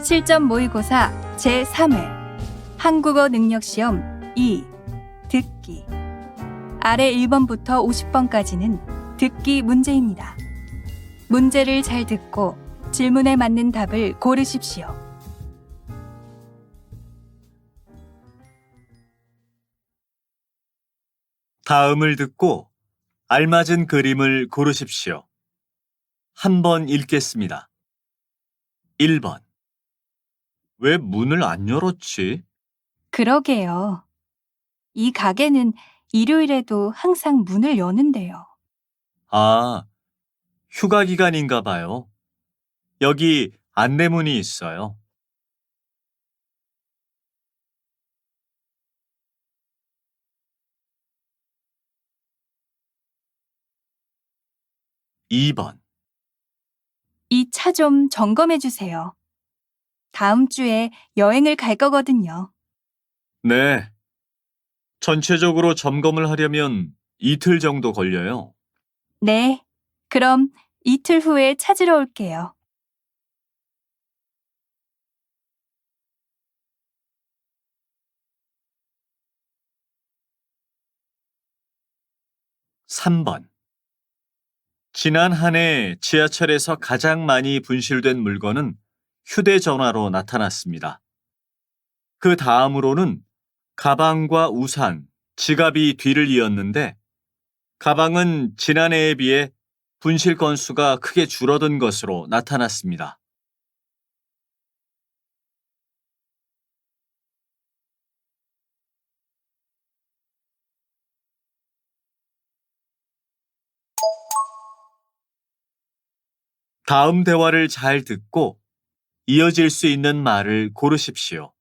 7점 모의고사 제3회 한국어 능력시험 2 듣기. 아래 1번부터 50번까지는 듣기 문제입니다. 문제를 잘 듣고 질문에 맞는 답을 고르십시오. 다음을 듣고 알맞은 그림을 고르십시오. 한번 읽겠습니다. 1번. 왜 문을 안 열었지? 그러게요. 이 가게는 일요일에도 항상 문을 여는데요. 아, 휴가 기간인가 봐요. 여기 안내문이 있어요. 2번. 이 차 좀 점검해 주세요. 다음 주에 여행을 갈 거거든요. 네. 전체적으로 점검을 하려면 이틀 정도 걸려요. 네, 그럼 이틀 후에 찾으러 올게요. 3번. 지난 한 해 지하철에서 가장 많이 분실된 물건은 휴대전화로 나타났습니다. 그 다음으로는 가방과 우산, 지갑이 뒤를 이었는데 가방은 지난해에 비해 분실 건수가 크게 줄어든 것으로 나타났습니다. 다음 대화를 잘 듣고 이어질 수 있는 말을 고르십시오.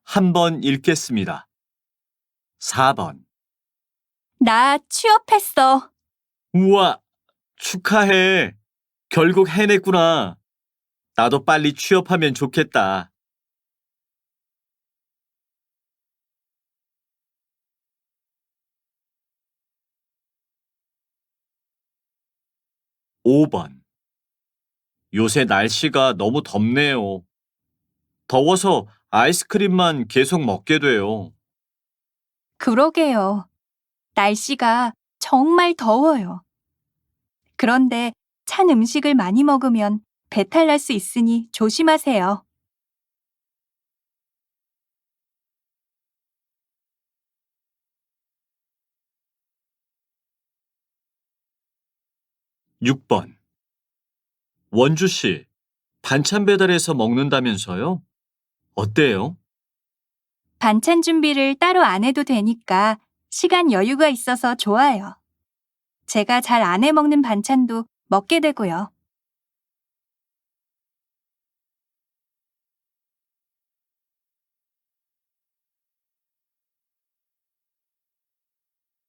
한번 읽겠습니다. 4번. 나 취업했어. 우와, 축하해. 결국 해냈구나. 나도 빨리 취업하면 좋겠다. 5번. 요새 날씨가 너무 덥네요. 더워서 아이스크림만 계속 먹게 돼요. 그러게요. 날씨가 정말 더워요. 그런데 찬 음식을 많이 먹으면 배탈 날 수 있으니 조심하세요. 6번. 원주 씨, 반찬 배달해서 먹는다면서요? 어때요? 반찬 준비를 따로 안 해도 되니까 시간 여유가 있어서 좋아요. 제가 잘 안 해 먹는 반찬도 먹게 되고요.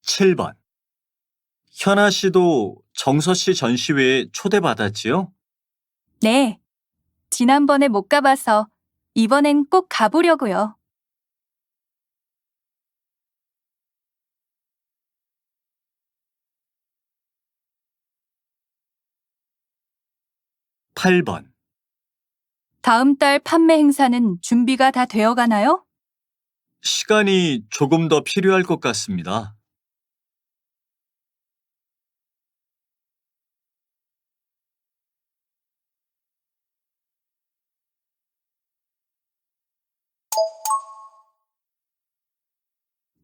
7번. 현아 씨도 정서 씨 전시회에 초대받았지요? 네, 지난번에 못 가봐서 이번엔 꼭 가보려고요. 8번. 다음 달 판매 행사는 준비가 다 되어 가나요? 시간이 조금 더 필요할 것 같습니다.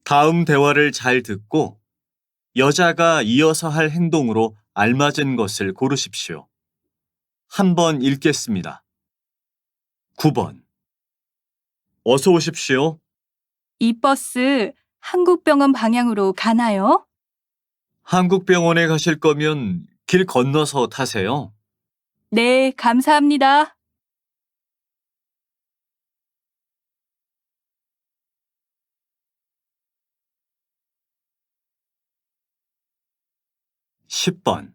'다음 대화를 잘 듣고 여자가 이어서 할 행동으로 알맞은 것을 고르십시오. 한번 읽겠습니다. 9번. 어서 오십시오. 이 버스 한국병원 방향으로 가나요? 한국병원에 가실 거면 길 건너서 타세요. 네, 감사합니다. 10번.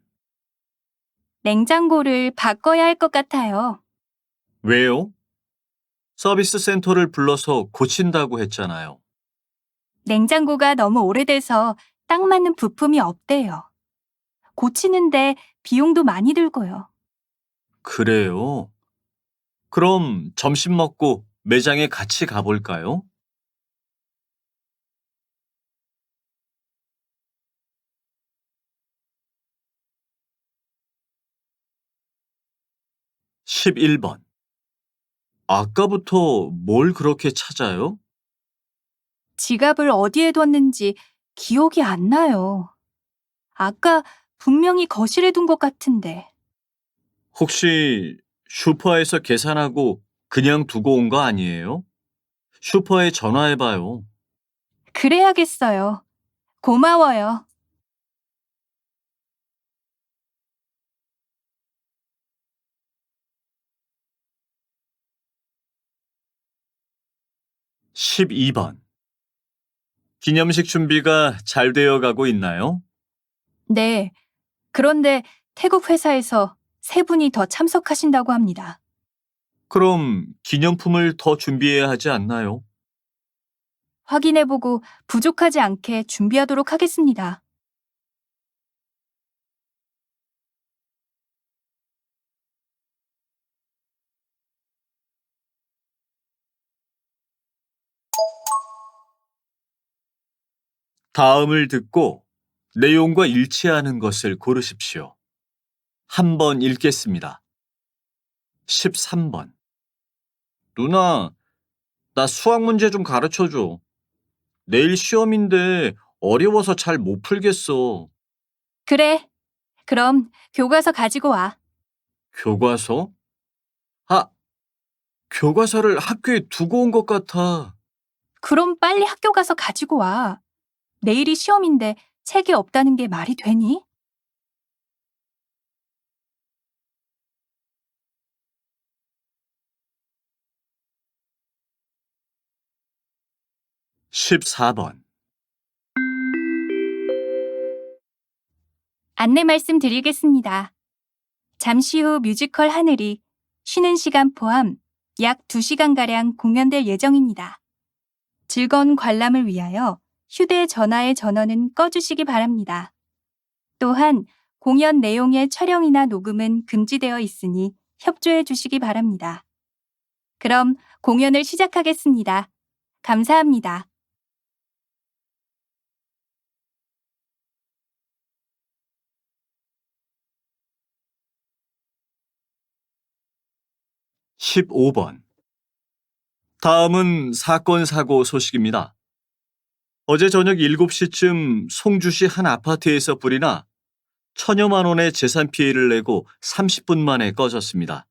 냉장고를 바꿔야 할 것 같아요. 왜요? 서비스 센터를 불러서 고친다고 했잖아요. 냉장고가 너무 오래돼서 딱 맞는 부품이 없대요. 고치는데 비용도 많이 들고요. 그래요? 그럼 점심 먹고 매장에 같이 가볼까요? 11번. 아까부터 뭘 그렇게 찾아요? 지갑을 어디에 뒀는지 기억이 안 나요. 아까 분명히 거실에 둔 것 같은데. 혹시 슈퍼에서 계산하고 그냥 두고 온 거 아니에요? 슈퍼에 전화해봐요. 그래야겠어요. 고마워요. 12번. 기념식 준비가 잘 되어 가고 있나요? 네. 그런데 태국 회사에서 세 분이 더 참석하신다고 합니다. 그럼 기념품을 더 준비해야 하지 않나요? 확인해보고 부족하지 않게 준비하도록 하겠습니다. '다음을 듣고 내용과 일치하는 것을 고르십시오.' 한번 읽겠습니다. 13번. "누나, 나 수학 문제 좀 가르쳐 줘. 내일 시험인데 어려워서 잘 못 풀겠어." 그래. 그럼 교과서 가지고 와. "교과서? 아, 교과서를 학교에 두고 온 것 같아." 그럼 빨리 학교 가서 가지고 와. 내일이 시험인데 책이 없다는 게 말이 되니? 14번. 안내 말씀드리겠습니다. 잠시 후 뮤지컬 하늘이 쉬는 시간 포함 약 2시간가량 공연될 예정입니다. 즐거운 관람을 위하여 휴대전화의 전원은 꺼주시기 바랍니다. 또한 공연 내용의 촬영이나 녹음은 금지되어 있으니 협조해 주시기 바랍니다. 그럼 공연을 시작하겠습니다. 감사합니다. 15번. 다음은 사건 사고 소식입니다. 어제 저녁 7시쯤 송주시 한 아파트에서 불이 나 천여만 원의 재산 피해를 내고 30분 만에 꺼졌습니다.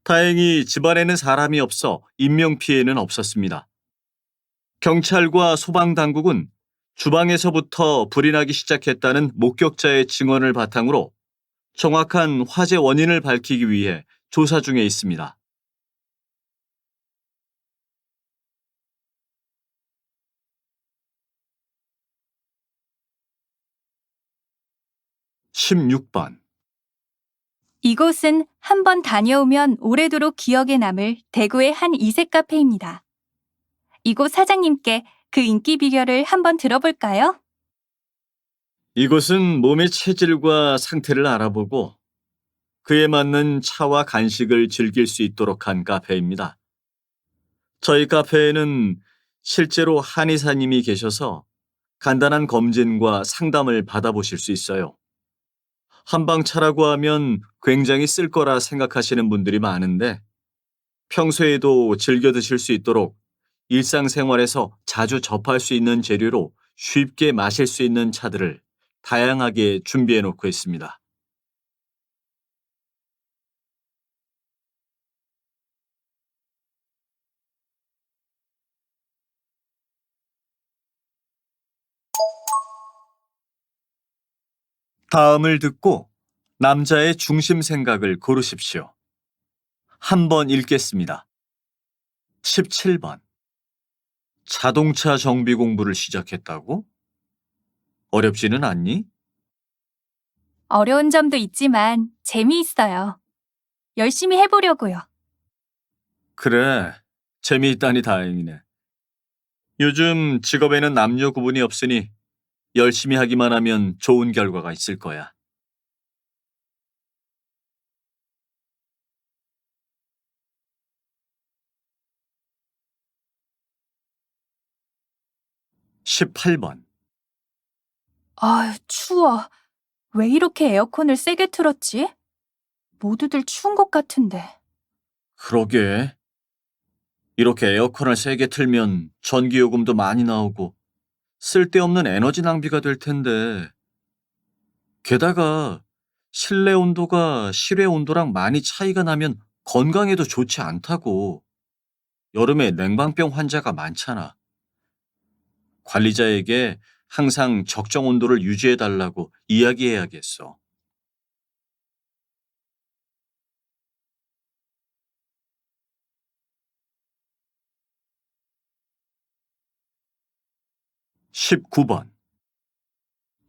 다행히 집안에는 사람이 없어 인명 피해는 없었습니다. 경찰과 소방당국은 주방에서부터 불이 나기 시작했다는 목격자의 증언을 바탕으로 정확한 화재 원인을 밝히기 위해 조사 중에 있습니다. 16번. 이곳은 한번 다녀오면 오래도록 기억에 남을 대구의 한 이색 카페입니다. 이곳 사장님께 그 인기 비결을 한번 들어볼까요? 이곳은 몸의 체질과 상태를 알아보고 그에 맞는 차와 간식을 즐길 수 있도록 한 카페입니다. 저희 카페에는 실제로 한의사님이 계셔서 간단한 검진과 상담을 받아보실 수 있어요. 한방차라고 하면 굉장히 쓸 거라 생각하시는 분들이 많은데 평소에도 즐겨 드실 수 있도록 일상생활에서 자주 접할 수 있는 재료로 쉽게 마실 수 있는 차들을 다양하게 준비해 놓고 있습니다. 다음을 듣고 남자의 중심 생각을 고르십시오. 한번 읽겠습니다. 17번. 자동차 정비 공부를 시작했다고? 어렵지는 않니? 어려운 점도 있지만 재미있어요. 열심히 해보려고요. 그래, 재미있다니 다행이네. 요즘 직업에는 남녀 구분이 없으니 열심히 하기만 하면 좋은 결과가 있을 거야. 18번. 아유, 추워. 왜 이렇게 에어컨을 세게 틀었지? 모두들 추운 것 같은데. 그러게. 이렇게 에어컨을 세게 틀면 전기요금도 많이 나오고 쓸데없는 에너지 낭비가 될 텐데. 게다가 실내 온도가 실외 온도랑 많이 차이가 나면 건강에도 좋지 않다고. 여름에 냉방병 환자가 많잖아. 관리자에게 항상 적정 온도를 유지해 달라고 이야기해야겠어. 19번.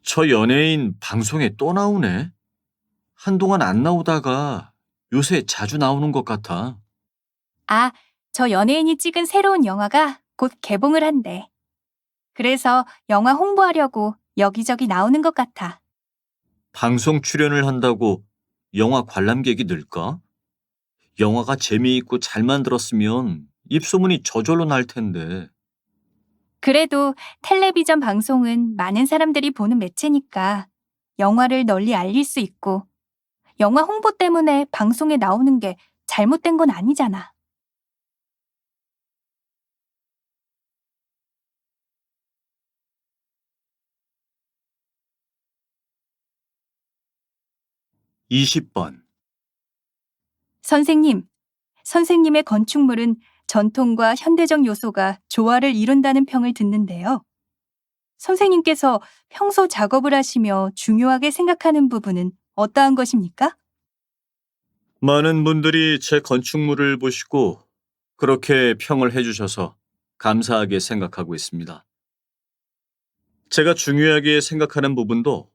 저 연예인 방송에 또 나오네. 한동안 안 나오다가 요새 자주 나오는 것 같아. 아, 저 연예인이 찍은 새로운 영화가 곧 개봉을 한대. 그래서 영화 홍보하려고 여기저기 나오는 것 같아. 방송 출연을 한다고 영화 관람객이 늘까? 영화가 재미있고 잘 만들었으면 입소문이 저절로 날 텐데. 그래도 텔레비전 방송은 많은 사람들이 보는 매체니까 영화를 널리 알릴 수 있고 영화 홍보 때문에 방송에 나오는 게 잘못된 건 아니잖아. 20번. 선생님, 선생님의 건축물은 전통과 현대적 요소가 조화를 이룬다는 평을 듣는데요. 선생님께서 평소 작업을 하시며 중요하게 생각하는 부분은 어떠한 것입니까? 많은 분들이 제 건축물을 보시고 그렇게 평을 해주셔서 감사하게 생각하고 있습니다. 제가 중요하게 생각하는 부분도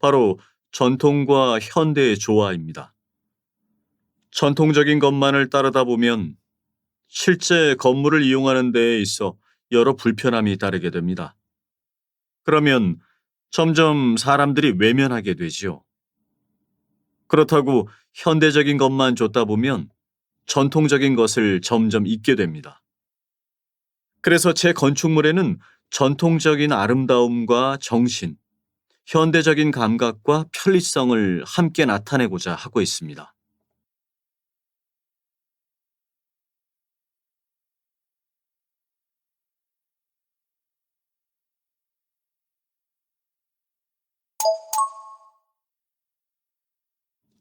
바로 전통과 현대의 조화입니다. 전통적인 것만을 따르다 보면 실제 건물을 이용하는 데에 있어 여러 불편함이 따르게 됩니다. 그러면 점점 사람들이 외면하게 되지요. 그렇다고 현대적인 것만 줬다 보면 전통적인 것을 점점 잊게 됩니다. 그래서 제 건축물에는 전통적인 아름다움과 정신, 현대적인 감각과 편리성을 함께 나타내고자 하고 있습니다.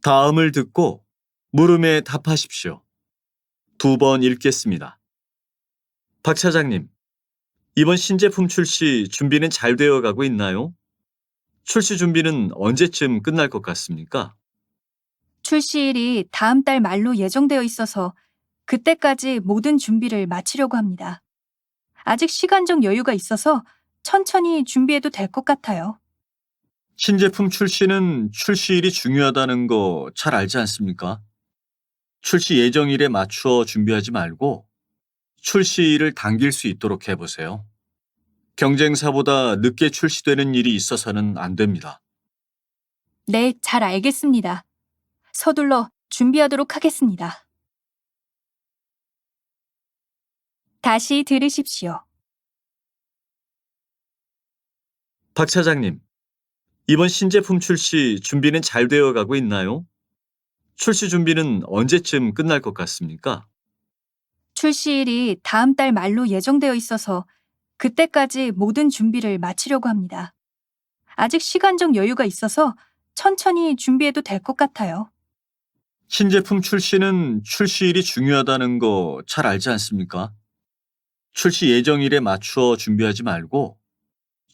다음을 듣고 물음에 답하십시오. 2번 읽겠습니다. 박 차장님, 이번 신제품 출시 준비는 잘 되어 가고 있나요? 출시 준비는 언제쯤 끝날 것 같습니까? 출시일이 다음 달 말로 예정되어 있어서 그때까지 모든 준비를 마치려고 합니다. 아직 시간적 여유가 있어서 천천히 준비해도 될 것 같아요. 신제품 출시는 출시일이 중요하다는 거 잘 알지 않습니까? 출시 예정일에 맞추어 준비하지 말고 출시일을 당길 수 있도록 해보세요. 경쟁사보다 늦게 출시되는 일이 있어서는 안 됩니다. 네, 잘 알겠습니다. 서둘러 준비하도록 하겠습니다. 다시 들으십시오. 박 차장님, 이번 신제품 출시 준비는 잘 되어 가고 있나요? 출시 준비는 언제쯤 끝날 것 같습니까? 출시일이 다음 달 말로 예정되어 있어서 그때까지 모든 준비를 마치려고 합니다. 아직 시간적 여유가 있어서 천천히 준비해도 될 것 같아요. 신제품 출시는 출시일이 중요하다는 거 잘 알지 않습니까? 출시 예정일에 맞추어 준비하지 말고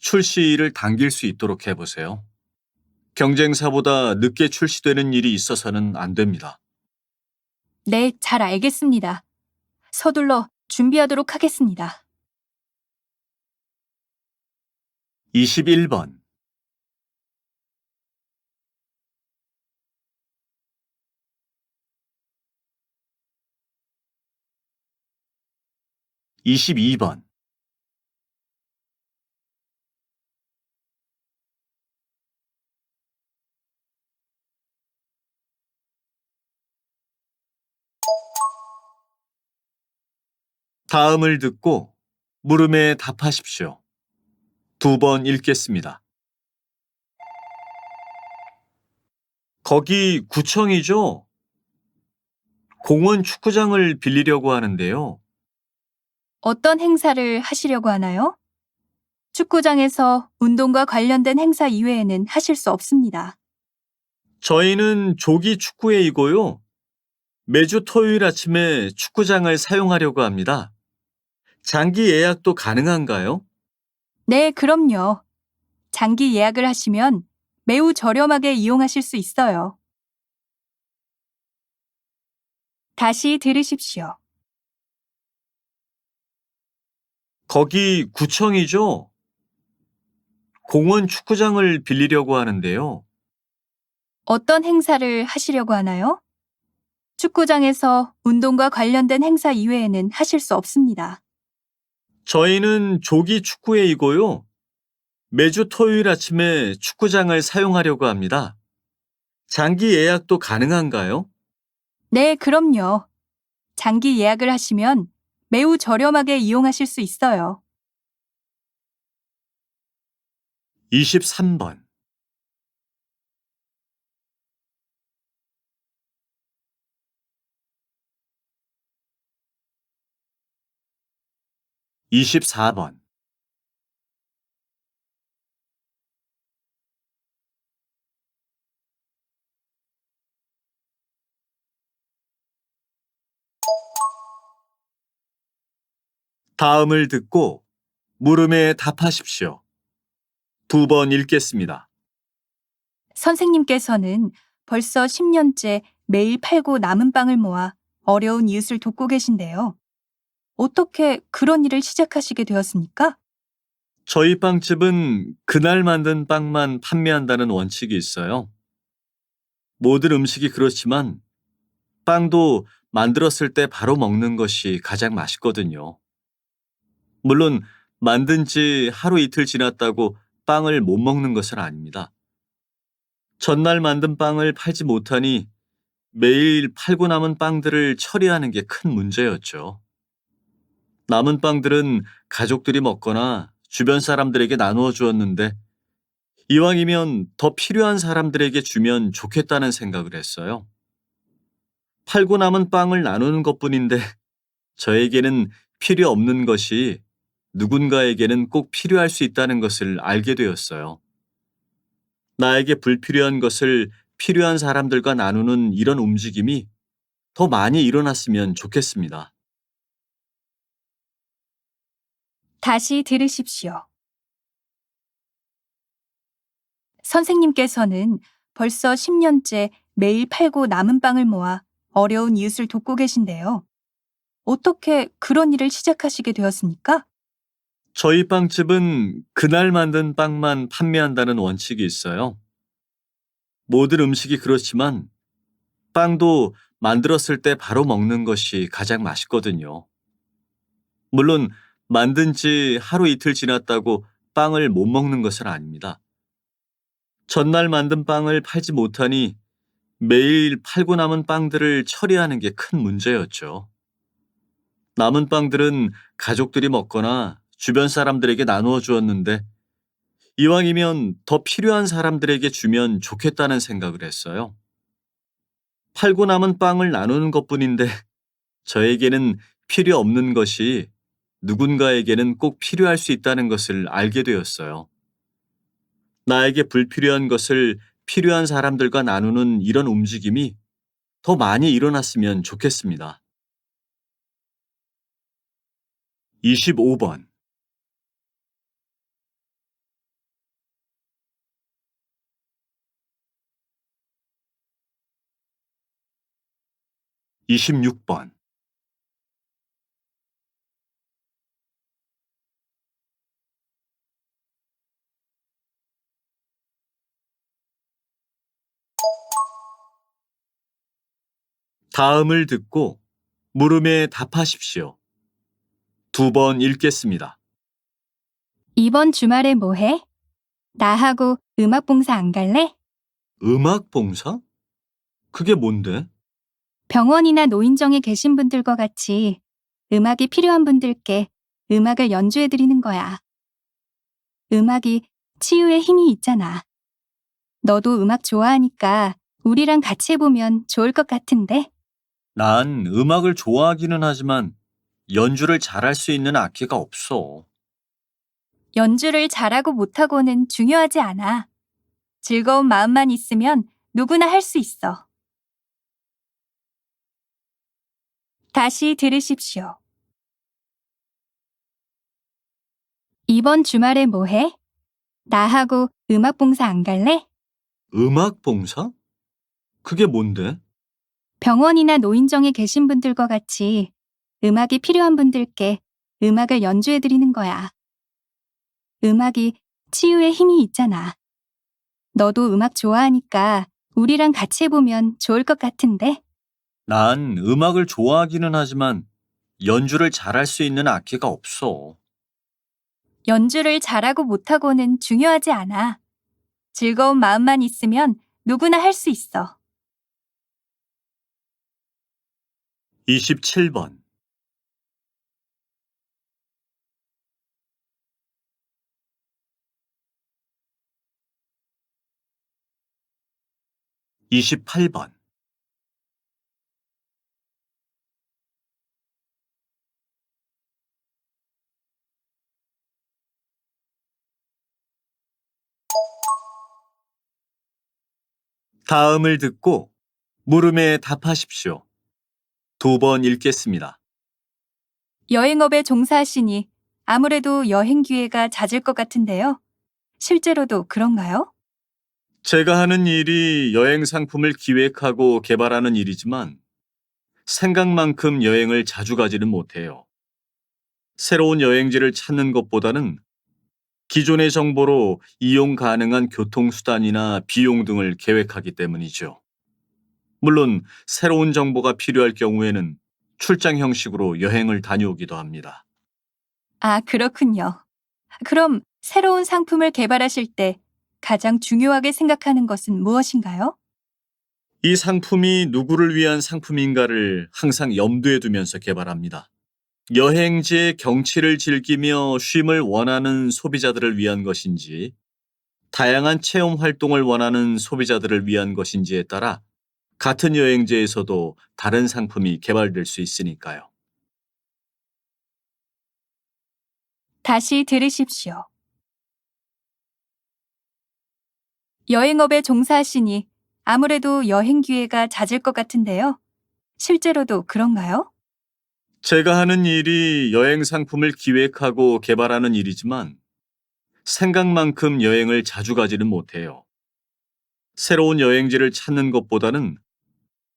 출시일을 당길 수 있도록 해보세요. 경쟁사보다 늦게 출시되는 일이 있어서는 안 됩니다. 네, 잘 알겠습니다. 서둘러 준비하도록 하겠습니다. 21번. 22번. 다음을 듣고 물음에 답하십시오. 2번 읽겠습니다. 거기 구청이죠? 공원 축구장을 빌리려고 하는데요. 어떤 행사를 하시려고 하나요? 축구장에서 운동과 관련된 행사 이외에는 하실 수 없습니다. 저희는 조기 축구회이고요. 매주 토요일 아침에 축구장을 사용하려고 합니다. 장기 예약도 가능한가요? 네, 그럼요. 장기 예약을 하시면 매우 저렴하게 이용하실 수 있어요. 다시 들으십시오. 거기 구청이죠? 공원 축구장을 빌리려고 하는데요. 어떤 행사를 하시려고 하나요? 축구장에서 운동과 관련된 행사 이외에는 하실 수 없습니다. 저희는 조기 축구회이고요. 매주 토요일 아침에 축구장을 사용하려고 합니다. 장기 예약도 가능한가요? 네, 그럼요. 장기 예약을 하시면 매우 저렴하게 이용하실 수 있어요. 23번. (24번) 다음을 듣고 물음에 답하십시오. 2번 읽겠습니다. 선생님께서는 벌써 10년째 매일 팔고 남은 빵을 모아 어려운 이웃을 돕고 계신데요. 어떻게 그런 일을 시작하시게 되었습니까? 저희 빵집은 그날 만든 빵만 판매한다는 원칙이 있어요. 모든 음식이 그렇지만 빵도 만들었을 때 바로 먹는 것이 가장 맛있거든요. 물론 만든 지 하루 이틀 지났다고 빵을 못 먹는 것은 아닙니다. 전날 만든 빵을 팔지 못하니 매일 팔고 남은 빵들을 처리하는 게 큰 문제였죠. 남은 빵들은 가족들이 먹거나 주변 사람들에게 나누어 주었는데 이왕이면 더 필요한 사람들에게 주면 좋겠다는 생각을 했어요. 팔고 남은 빵을 나누는 것뿐인데 저에게는 필요 없는 것이 누군가에게는 꼭 필요할 수 있다는 것을 알게 되었어요. 나에게 불필요한 것을 필요한 사람들과 나누는 이런 움직임이 더 많이 일어났으면 좋겠습니다. 다시 들으십시오. 선생님께서는 벌써 10년째 매일 팔고 남은 빵을 모아 어려운 이웃을 돕고 계신데요. 어떻게 그런 일을 시작하시게 되었습니까? 저희 빵집은 그날 만든 빵만 판매한다는 원칙이 있어요. 모든 음식이 그렇지만 빵도 만들었을 때 바로 먹는 것이 가장 맛있거든요. 물론 만든 지 하루 이틀 지났다고 빵을 못 먹는 것은 아닙니다. 전날 만든 빵을 팔지 못하니 매일 팔고 남은 빵들을 처리하는 게 큰 문제였죠. 남은 빵들은 가족들이 먹거나 주변 사람들에게 나누어 주었는데 이왕이면 더 필요한 사람들에게 주면 좋겠다는 생각을 했어요. 팔고 남은 빵을 나누는 것뿐인데 저에게는 필요 없는 것이 누군가에게는 꼭 필요할 수 있다는 것을 알게 되었어요. 나에게 불필요한 것을 필요한 사람들과 나누는 이런 움직임이 더 많이 일어났으면 좋겠습니다. 25번. 26번. 다음을 듣고 물음에 답하십시오. 2번 읽겠습니다. 이번 주말에 뭐 해? 나하고 음악 봉사 안 갈래? 음악 봉사? 그게 뭔데? 병원이나 노인정에 계신 분들과 같이 음악이 필요한 분들께 음악을 연주해 드리는 거야. 음악이 치유의 힘이 있잖아. 너도 음악 좋아하니까 우리랑 같이 해보면 좋을 것 같은데. 난 음악을 좋아하기는 하지만 연주를 잘할 수 있는 악기가 없어. 연주를 잘하고 못하고는 중요하지 않아. 즐거운 마음만 있으면 누구나 할 수 있어. 다시 들으십시오. 이번 주말에 뭐 해? 나하고 음악 봉사 안 갈래? 음악 봉사? 그게 뭔데? 병원이나 노인정에 계신 분들과 같이 음악이 필요한 분들께 음악을 연주해 드리는 거야. 음악이 치유의 힘이 있잖아. 너도 음악 좋아하니까 우리랑 같이 해보면 좋을 것 같은데. 난 음악을 좋아하기는 하지만 연주를 잘할 수 있는 악기가 없어. 연주를 잘하고 못하고는 중요하지 않아. 즐거운 마음만 있으면 누구나 할 수 있어. 27번. 28번. 다음을 듣고 물음에 답하십시오. 2번 읽겠습니다. 여행업에 종사하시니 아무래도 여행 기회가 잦을 것 같은데요. 실제로도 그런가요? 제가 하는 일이 여행 상품을 기획하고 개발하는 일이지만 생각만큼 여행을 자주 가지는 못해요. 새로운 여행지를 찾는 것보다는 기존의 정보로 이용 가능한 교통수단이나 비용 등을 계획하기 때문이죠. 물론 새로운 정보가 필요할 경우에는 출장 형식으로 여행을 다녀오기도 합니다. 아, 그렇군요. 그럼 새로운 상품을 개발하실 때 가장 중요하게 생각하는 것은 무엇인가요? 이 상품이 누구를 위한 상품인가를 항상 염두에 두면서 개발합니다. 여행지의 경치를 즐기며 쉼을 원하는 소비자들을 위한 것인지, 다양한 체험 활동을 원하는 소비자들을 위한 것인지에 따라 같은 여행지에서도 다른 상품이 개발될 수 있으니까요. 다시 들으십시오. 여행업에 종사하시니 아무래도 여행 기회가 잦을 것 같은데요. 실제로도 그런가요? 제가 하는 일이 여행 상품을 기획하고 개발하는 일이지만 생각만큼 여행을 자주 가지는 못해요. 새로운 여행지를 찾는 것보다는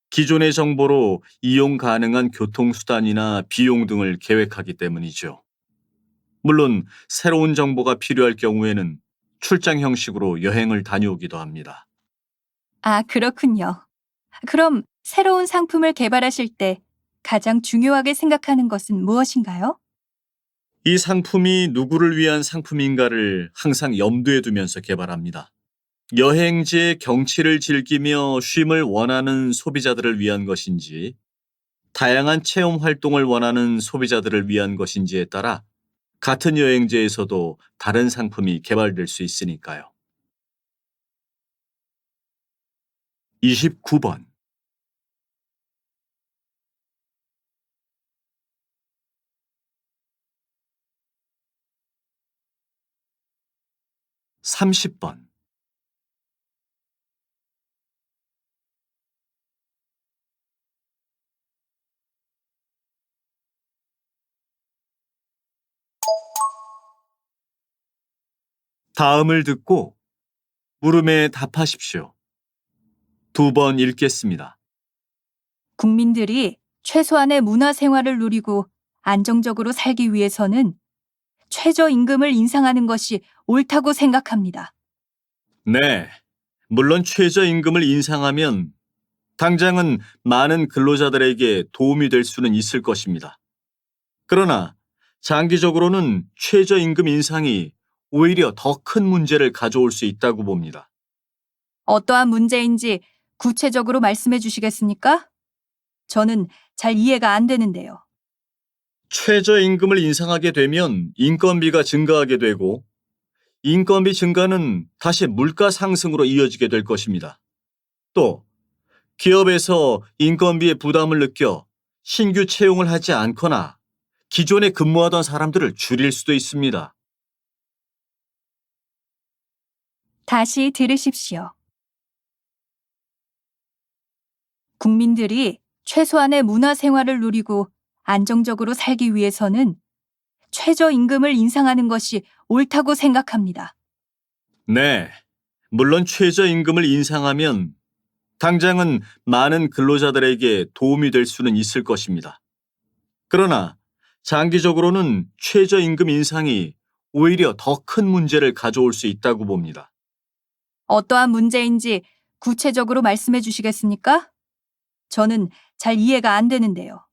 기존의 정보로 이용 가능한 교통수단이나 비용 등을 계획하기 때문이죠. 물론 새로운 정보가 필요할 경우에는 출장 형식으로 여행을 다녀오기도 합니다. 아, 그렇군요. 그럼 새로운 상품을 개발하실 때 가장 중요하게 생각하는 것은 무엇인가요? 이 상품이 누구를 위한 상품인가를 항상 염두에 두면서 개발합니다. 여행지의 경치를 즐기며 쉼을 원하는 소비자들을 위한 것인지, 다양한 체험 활동을 원하는 소비자들을 위한 것인지에 따라 같은 여행지에서도 다른 상품이 개발될 수 있으니까요. 29번. 30번. 다음을 듣고 물음에 답하십시오. 2번 읽겠습니다. 국민들이 최소한의 문화 생활을 누리고 안정적으로 살기 위해서는 최저임금을 인상하는 것이 옳다고 생각합니다. 네, 물론 최저임금을 인상하면 당장은 많은 근로자들에게 도움이 될 수는 있을 것입니다. 그러나 장기적으로는 최저임금 인상이 오히려 더 큰 문제를 가져올 수 있다고 봅니다. 어떠한 문제인지 구체적으로 말씀해 주시겠습니까? 저는 잘 이해가 안 되는데요. 최저임금을 인상하게 되면 인건비가 증가하게 되고 인건비 증가는 다시 물가 상승으로 이어지게 될 것입니다. 또 기업에서 인건비의 부담을 느껴 신규 채용을 하지 않거나 기존에 근무하던 사람들을 줄일 수도 있습니다. 다시 들으십시오. 국민들이 최소한의 문화 생활을 누리고 안정적으로 살기 위해서는 최저임금을 인상하는 것이 옳다고 생각합니다. 네, 물론 최저임금을 인상하면 당장은 많은 근로자들에게 도움이 될 수는 있을 것입니다. 그러나 장기적으로는 최저임금 인상이 오히려 더 큰 문제를 가져올 수 있다고 봅니다. 어떠한 문제인지 구체적으로 말씀해 주시겠습니까? 저는 잘 이해가 안 되는데요.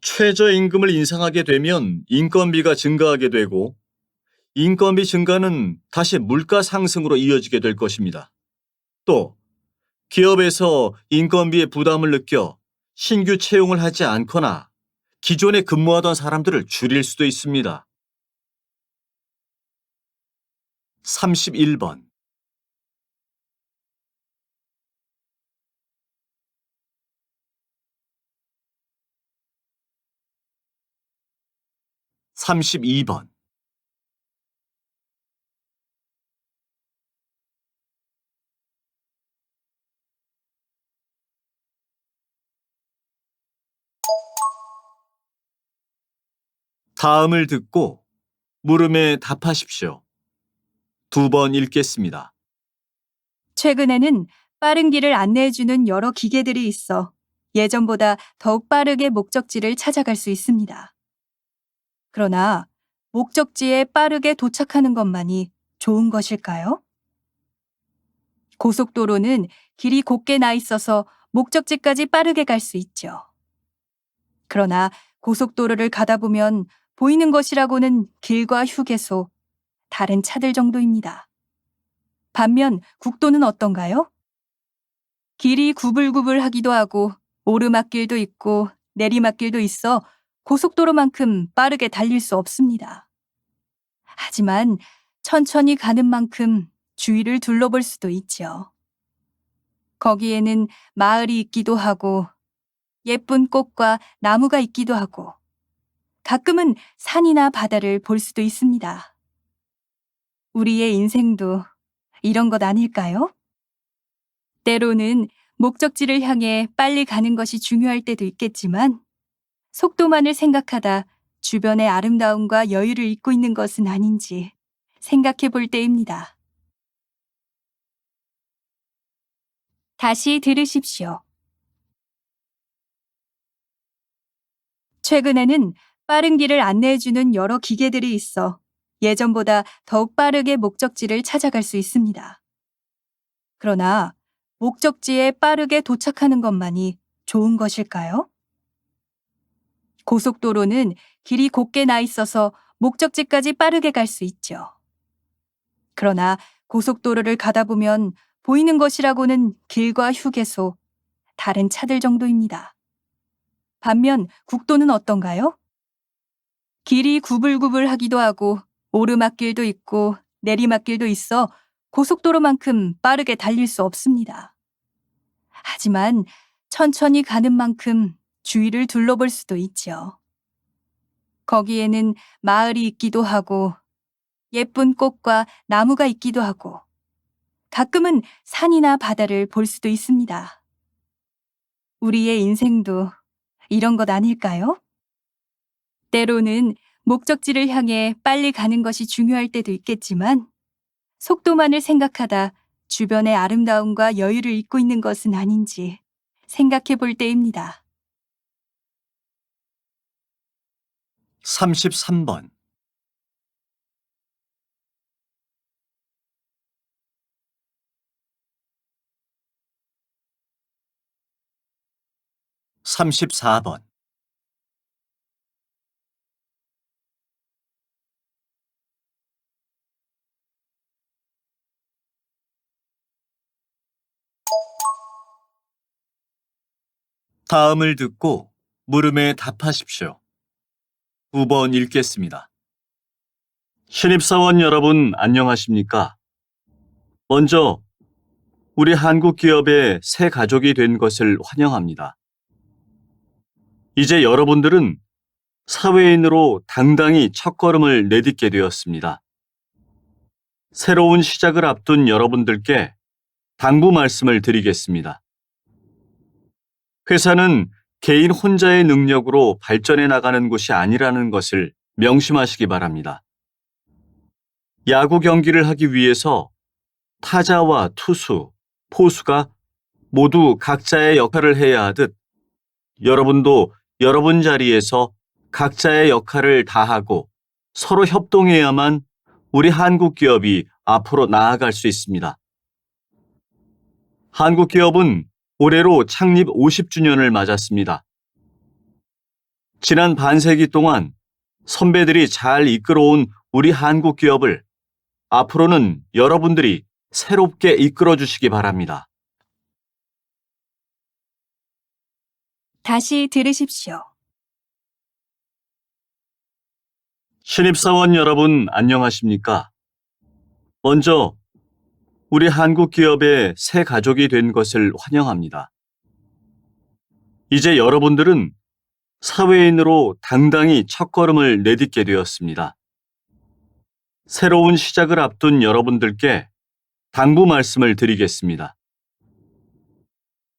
최저임금을 인상하게 되면 인건비가 증가하게 되고 인건비 증가는 다시 물가 상승으로 이어지게 될 것입니다. 또 기업에서 인건비의 부담을 느껴 신규 채용을 하지 않거나 기존에 근무하던 사람들을 줄일 수도 있습니다. 31번. 32번. 다음을 듣고 물음에 답하십시오. 2번 읽겠습니다. 최근에는 빠른 길을 안내해주는 여러 기계들이 있어 예전보다 더욱 빠르게 목적지를 찾아갈 수 있습니다. 그러나 목적지에 빠르게 도착하는 것만이 좋은 것일까요? 고속도로는 길이 곱게 나 있어서 목적지까지 빠르게 갈 수 있죠. 그러나 고속도로를 가다 보면 보이는 것이라고는 길과 휴게소, 다른 차들 정도입니다. 반면 국도는 어떤가요? 길이 구불구불하기도 하고 오르막길도 있고 내리막길도 있어 고속도로만큼 빠르게 달릴 수 없습니다. 하지만 천천히 가는 만큼 주위를 둘러볼 수도 있죠. 거기에는 마을이 있기도 하고 예쁜 꽃과 나무가 있기도 하고 가끔은 산이나 바다를 볼 수도 있습니다. 우리의 인생도 이런 것 아닐까요? 때로는 목적지를 향해 빨리 가는 것이 중요할 때도 있겠지만 속도만을 생각하다 주변의 아름다움과 여유를 잊고 있는 것은 아닌지 생각해 볼 때입니다. 다시 들으십시오. 최근에는 빠른 길을 안내해주는 여러 기계들이 있어 예전보다 더욱 빠르게 목적지를 찾아갈 수 있습니다. 그러나 목적지에 빠르게 도착하는 것만이 좋은 것일까요? 고속도로는 길이 곱게 나 있어서 목적지까지 빠르게 갈 수 있죠. 그러나 고속도로를 가다 보면 보이는 것이라고는 길과 휴게소, 다른 차들 정도입니다. 반면 국도는 어떤가요? 길이 구불구불하기도 하고 오르막길도 있고 내리막길도 있어 고속도로만큼 빠르게 달릴 수 없습니다. 하지만 천천히 가는 만큼 주위를 둘러볼 수도 있죠. 거기에는 마을이 있기도 하고 예쁜 꽃과 나무가 있기도 하고 가끔은 산이나 바다를 볼 수도 있습니다. 우리의 인생도 이런 것 아닐까요? 때로는 목적지를 향해 빨리 가는 것이 중요할 때도 있겠지만 속도만을 생각하다 주변의 아름다움과 여유를 잊고 있는 것은 아닌지 생각해 볼 때입니다. 33번. 34번. 다음을 듣고 물음에 답하십시오. 9번 읽겠습니다. 신입사원 여러분 안녕하십니까? 먼저 우리 한국 기업의 새 가족이 된 것을 환영합니다. 이제 여러분들은 사회인으로 당당히 첫걸음을 내딛게 되었습니다. 새로운 시작을 앞둔 여러분들께 당부 말씀을 드리겠습니다. 회사는 개인 혼자의 능력으로 발전해 나가는 곳이 아니라는 것을 명심하시기 바랍니다. 야구 경기를 하기 위해서 타자와 투수, 포수가 모두 각자의 역할을 해야 하듯 여러분도 여러분 자리에서 각자의 역할을 다하고 서로 협동해야만 우리 한국 기업이 앞으로 나아갈 수 있습니다. 한국 기업은 올해로 창립 50주년을 맞았습니다. 지난 반세기 동안 선배들이 잘 이끌어온 우리 한국 기업을 앞으로는 여러분들이 새롭게 이끌어 주시기 바랍니다. 다시 들으십시오. 신입사원 여러분 안녕하십니까? 먼저 우리 한국 기업의 새 가족이 된 것을 환영합니다. 이제 여러분들은 사회인으로 당당히 첫걸음을 내딛게 되었습니다. 새로운 시작을 앞둔 여러분들께 당부 말씀을 드리겠습니다.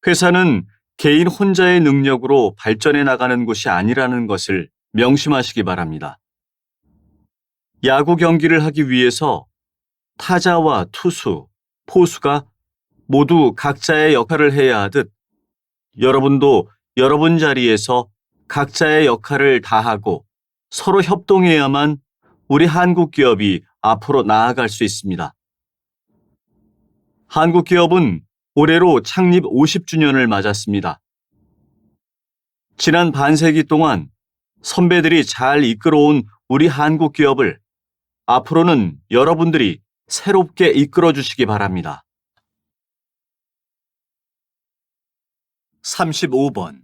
회사는 개인 혼자의 능력으로 발전해 나가는 곳이 아니라는 것을 명심하시기 바랍니다. 야구 경기를 하기 위해서 타자와 투수, 포수가 모두 각자의 역할을 해야 하듯 여러분도 여러분 자리에서 각자의 역할을 다하고 서로 협동해야만 우리 한국 기업이 앞으로 나아갈 수 있습니다. 한국 기업은 올해로 창립 50주년을 맞았습니다. 지난 반세기 동안 선배들이 잘 이끌어온 우리 한국 기업을 앞으로는 여러분들이 새롭게 이끌어 주시기 바랍니다. 35번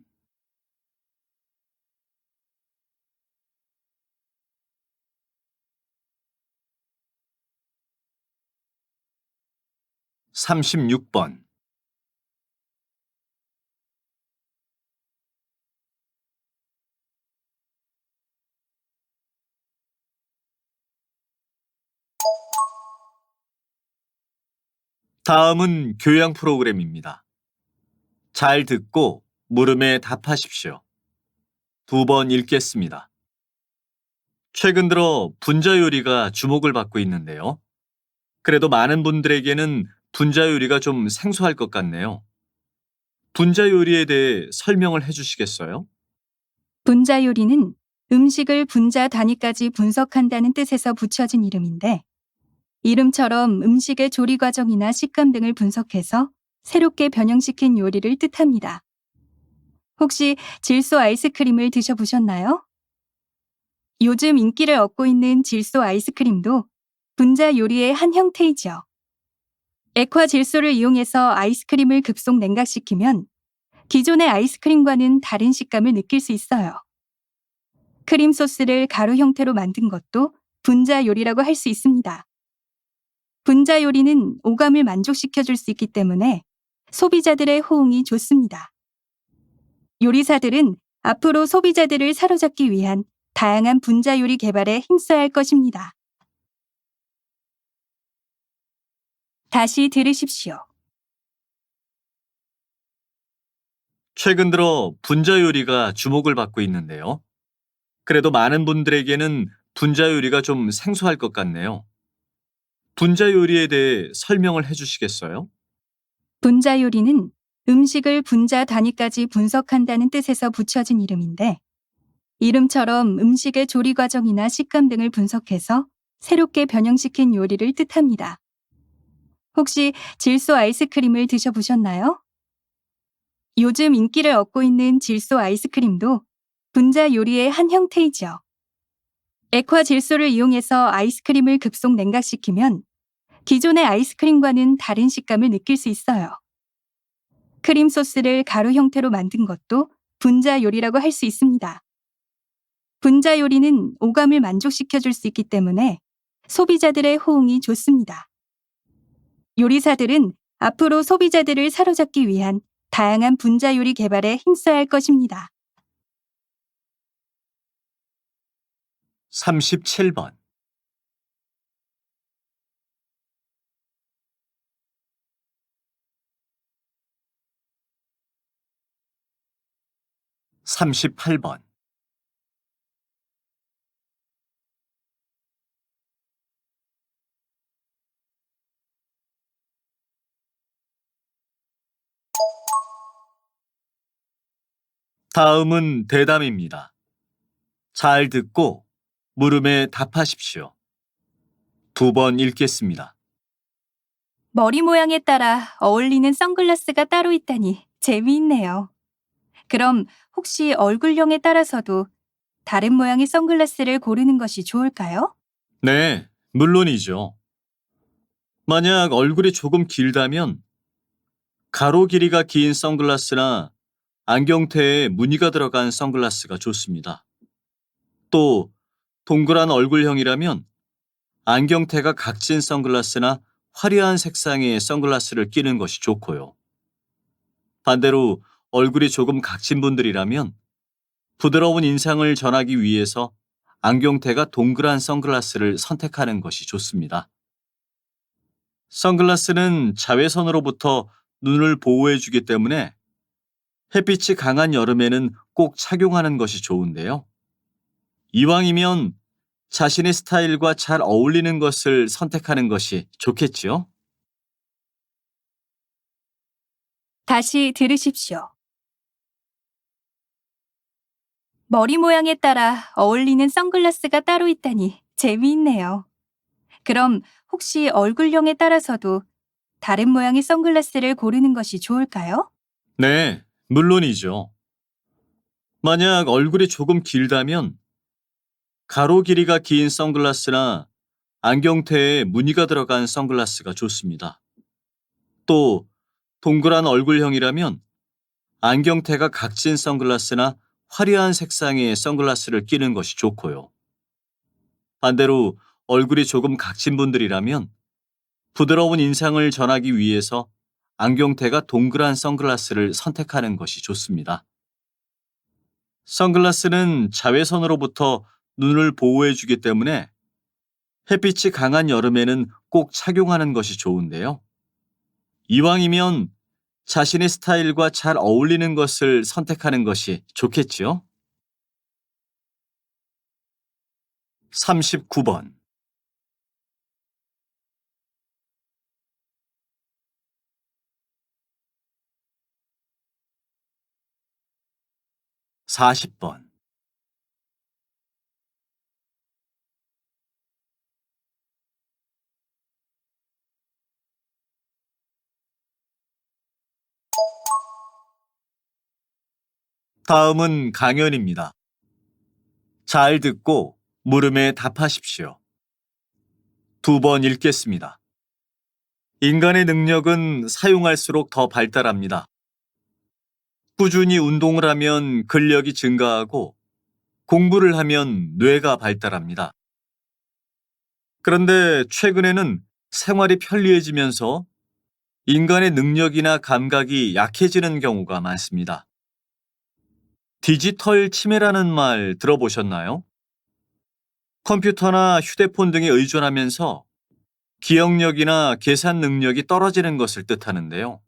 36번 다음은 교양 프로그램입니다. 잘 듣고 물음에 답하십시오. 2번 읽겠습니다. 최근 들어 분자 요리가 주목을 받고 있는데요. 그래도 많은 분들에게는 분자 요리가 좀 생소할 것 같네요. 분자 요리에 대해 설명을 해주시겠어요? 분자 요리는 음식을 분자 단위까지 분석한다는 뜻에서 붙여진 이름인데, 이름처럼 음식의 조리 과정이나 식감 등을 분석해서 새롭게 변형시킨 요리를 뜻합니다. 혹시 질소 아이스크림을 드셔보셨나요? 요즘 인기를 얻고 있는 질소 아이스크림도 분자 요리의 한 형태이죠. 액화 질소를 이용해서 아이스크림을 급속 냉각시키면 기존의 아이스크림과는 다른 식감을 느낄 수 있어요. 크림 소스를 가루 형태로 만든 것도 분자 요리라고 할 수 있습니다. 분자 요리는 오감을 만족시켜줄 수 있기 때문에 소비자들의 호응이 좋습니다. 요리사들은 앞으로 소비자들을 사로잡기 위한 다양한 분자 요리 개발에 힘써야 할 것입니다. 다시 들으십시오. 최근 들어 분자 요리가 주목을 받고 있는데요. 그래도 많은 분들에게는 분자 요리가 좀 생소할 것 같네요. 분자 요리에 대해 설명을 해주시겠어요? 분자 요리는 음식을 분자 단위까지 분석한다는 뜻에서 붙여진 이름인데, 이름처럼 음식의 조리 과정이나 식감 등을 분석해서 새롭게 변형시킨 요리를 뜻합니다. 혹시 질소 아이스크림을 드셔보셨나요? 요즘 인기를 얻고 있는 질소 아이스크림도 분자 요리의 한 형태이죠. 액화 질소를 이용해서 아이스크림을 급속 냉각시키면 기존의 아이스크림과는 다른 식감을 느낄 수 있어요. 크림 소스를 가루 형태로 만든 것도 분자 요리라고 할 수 있습니다. 분자 요리는 오감을 만족시켜줄 수 있기 때문에 소비자들의 호응이 좋습니다. 요리사들은 앞으로 소비자들을 사로잡기 위한 다양한 분자 요리 개발에 힘써야 할 것입니다. 37번. 38번. 다음은 대담입니다. 잘 듣고 물음에 답하십시오. 2번 읽겠습니다. 머리 모양에 따라 어울리는 선글라스가 따로 있다니 재미있네요. 그럼 혹시 얼굴형에 따라서도 다른 모양의 선글라스를 고르는 것이 좋을까요? 네, 물론이죠. 만약 얼굴이 조금 길다면 가로 길이가 긴 선글라스나 안경테에 무늬가 들어간 선글라스가 좋습니다. 또 동그란 얼굴형이라면 안경테가 각진 선글라스나 화려한 색상의 선글라스를 끼는 것이 좋고요. 반대로 얼굴이 조금 각진 분들이라면 부드러운 인상을 전하기 위해서 안경테가 동그란 선글라스를 선택하는 것이 좋습니다. 선글라스는 자외선으로부터 눈을 보호해주기 때문에 햇빛이 강한 여름에는 꼭 착용하는 것이 좋은데요. 이왕이면 자신의 스타일과 잘 어울리는 것을 선택하는 것이 좋겠지요? 다시 들으십시오. 머리 모양에 따라 어울리는 선글라스가 따로 있다니 재미있네요. 그럼 혹시 얼굴형에 따라서도 다른 모양의 선글라스를 고르는 것이 좋을까요? 네, 물론이죠. 만약 얼굴이 조금 길다면 가로 길이가 긴 선글라스나 안경테에 무늬가 들어간 선글라스가 좋습니다. 또 동그란 얼굴형이라면 안경테가 각진 선글라스나 화려한 색상의 선글라스를 끼는 것이 좋고요. 반대로 얼굴이 조금 각진 분들이라면 부드러운 인상을 전하기 위해서 안경테가 동그란 선글라스를 선택하는 것이 좋습니다. 선글라스는 자외선으로부터 눈을 보호해주기 때문에 햇빛이 강한 여름에는 꼭 착용하는 것이 좋은데요. 이왕이면 자신의 스타일과 잘 어울리는 것을 선택하는 것이 좋겠지요? 39번. 40번. 다음은 강연입니다. 잘 듣고 물음에 답하십시오. 2번 읽겠습니다. 인간의 능력은 사용할수록 더 발달합니다. 꾸준히 운동을 하면 근력이 증가하고 공부를 하면 뇌가 발달합니다. 그런데 최근에는 생활이 편리해지면서 인간의 능력이나 감각이 약해지는 경우가 많습니다. 디지털 치매라는 말 들어보셨나요? 컴퓨터나 휴대폰 등에 의존하면서 기억력이나 계산 능력이 떨어지는 것을 뜻하는데요.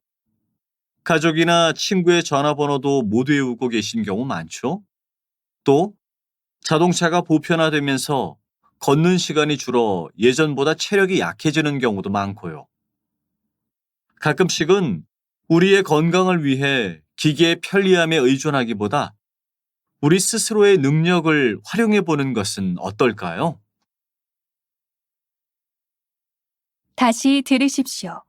가족이나 친구의 전화번호도 못 외우고 계신 경우 많죠? 또 자동차가 보편화되면서 걷는 시간이 줄어 예전보다 체력이 약해지는 경우도 많고요. 가끔씩은 우리의 건강을 위해 기계의 편리함에 의존하기보다 우리 스스로의 능력을 활용해 보는 것은 어떨까요? 다시 들으십시오.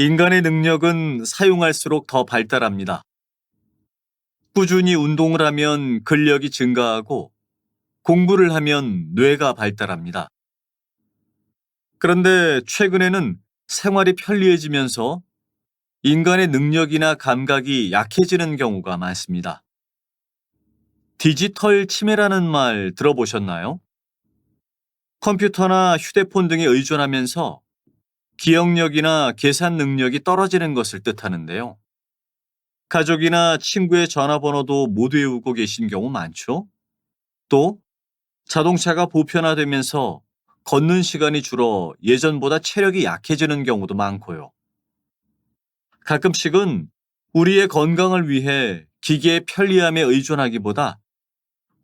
인간의 능력은 사용할수록 더 발달합니다. 꾸준히 운동을 하면 근력이 증가하고 공부를 하면 뇌가 발달합니다. 그런데 최근에는 생활이 편리해지면서 인간의 능력이나 감각이 약해지는 경우가 많습니다. 디지털 치매라는 말 들어보셨나요? 컴퓨터나 휴대폰 등에 의존하면서 기억력이나 계산 능력이 떨어지는 것을 뜻하는데요. 가족이나 친구의 전화번호도 못 외우고 계신 경우 많죠? 또 자동차가 보편화되면서 걷는 시간이 줄어 예전보다 체력이 약해지는 경우도 많고요. 가끔씩은 우리의 건강을 위해 기계의 편리함에 의존하기보다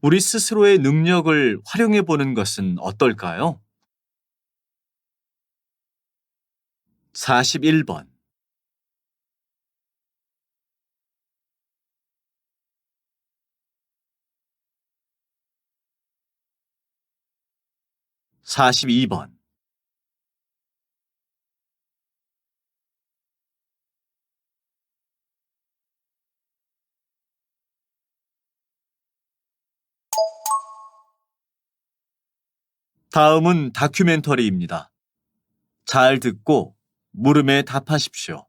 우리 스스로의 능력을 활용해 보는 것은 어떨까요? 41번, 42번. 다음은 다큐멘터리입니다. 잘 듣고 물음에 답하십시오.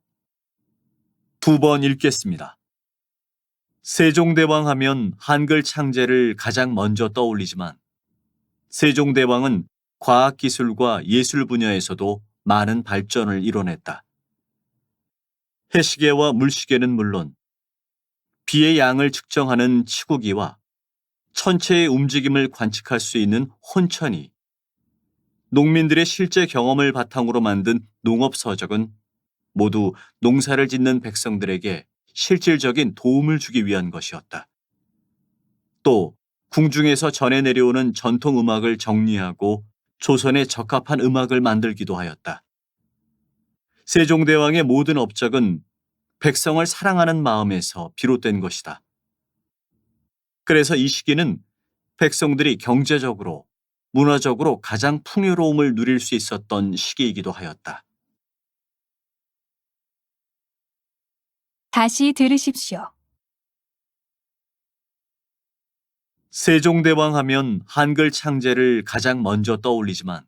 2번 읽겠습니다. 세종대왕 하면 한글 창제를 가장 먼저 떠올리지만 세종대왕은 과학기술과 예술 분야에서도 많은 발전을 이뤄냈다. 해시계와 물시계는 물론 비의 양을 측정하는 치구기와 천체의 움직임을 관측할 수 있는 혼천이, 농민들의 실제 경험을 바탕으로 만든 농업서적은 모두 농사를 짓는 백성들에게 실질적인 도움을 주기 위한 것이었다. 또 궁중에서 전해 내려오는 전통 음악을 정리하고 조선에 적합한 음악을 만들기도 하였다. 세종대왕의 모든 업적은 백성을 사랑하는 마음에서 비롯된 것이다. 그래서 이 시기는 백성들이 경제적으로, 문화적으로 가장 풍요로움을 누릴 수 있었던 시기이기도 하였다. 다시 들으십시오. 세종대왕 하면 한글 창제를 가장 먼저 떠올리지만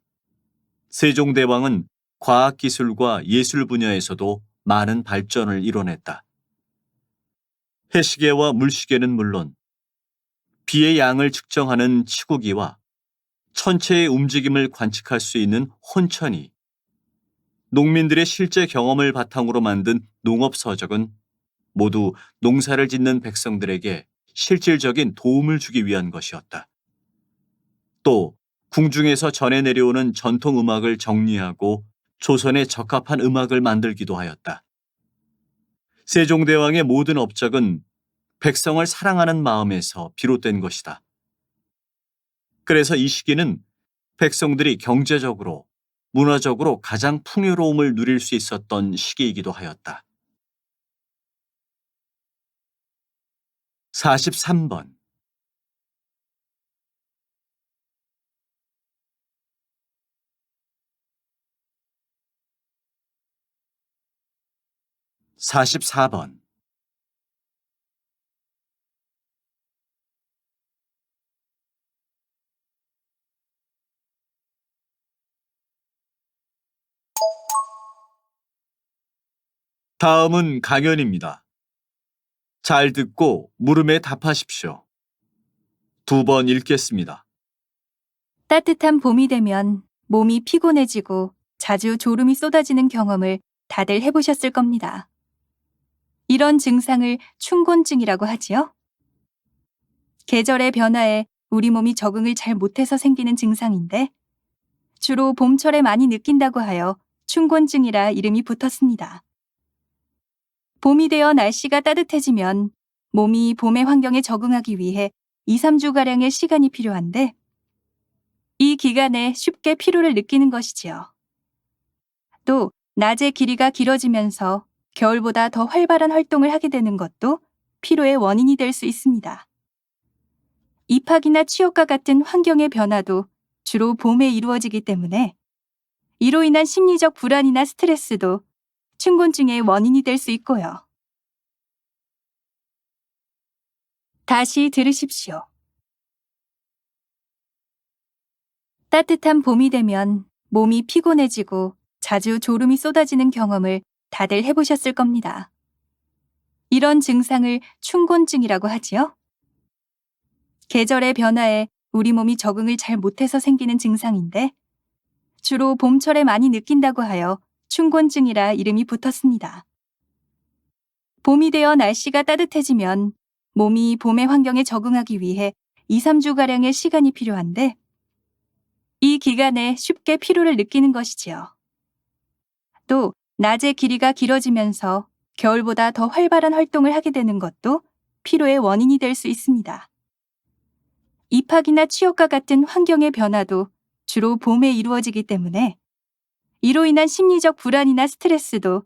세종대왕은 과학기술과 예술 분야에서도 많은 발전을 이뤄냈다. 해시계와 물시계는 물론 비의 양을 측정하는 치구기와 천체의 움직임을 관측할 수 있는 혼천이, 농민들의 실제 경험을 바탕으로 만든 농업서적은 모두 농사를 짓는 백성들에게 실질적인 도움을 주기 위한 것이었다. 또 궁중에서 전해 내려오는 전통 음악을 정리하고 조선에 적합한 음악을 만들기도 하였다. 세종대왕의 모든 업적은 백성을 사랑하는 마음에서 비롯된 것이다. 그래서 이 시기는 백성들이 경제적으로, 문화적으로 가장 풍요로움을 누릴 수 있었던 시기이기도 하였다. 43번, 44번. 다음은 강연입니다. 잘 듣고 물음에 답하십시오. 2번 읽겠습니다. 따뜻한 봄이 되면 몸이 피곤해지고 자주 졸음이 쏟아지는 경험을 다들 해보셨을 겁니다. 이런 증상을 춘곤증이라고 하지요. 계절의 변화에 우리 몸이 적응을 잘 못해서 생기는 증상인데 주로 봄철에 많이 느낀다고 하여 춘곤증이라 이름이 붙었습니다. 봄이 되어 날씨가 따뜻해지면 몸이 봄의 환경에 적응하기 위해 2, 3주가량의 시간이 필요한데 이 기간에 쉽게 피로를 느끼는 것이지요. 또 낮의 길이가 길어지면서 겨울보다 더 활발한 활동을 하게 되는 것도 피로의 원인이 될 수 있습니다. 입학이나 취업과 같은 환경의 변화도 주로 봄에 이루어지기 때문에 이로 인한 심리적 불안이나 스트레스도 춘곤증의 원인이 될 수 있고요. 다시 들으십시오. 따뜻한 봄이 되면 몸이 피곤해지고 자주 졸음이 쏟아지는 경험을 다들 해보셨을 겁니다. 이런 증상을 춘곤증이라고 하지요. 계절의 변화에 우리 몸이 적응을 잘 못해서 생기는 증상인데 주로 봄철에 많이 느낀다고 하여 춘곤증이라 이름이 붙었습니다. 봄이 되어 날씨가 따뜻해지면 몸이 봄의 환경에 적응하기 위해 2, 3주가량의 시간이 필요한데 이 기간에 쉽게 피로를 느끼는 것이지요. 또 낮의 길이가 길어지면서 겨울보다 더 활발한 활동을 하게 되는 것도 피로의 원인이 될 수 있습니다. 입학이나 취업과 같은 환경의 변화도 주로 봄에 이루어지기 때문에 이로 인한 심리적 불안이나 스트레스도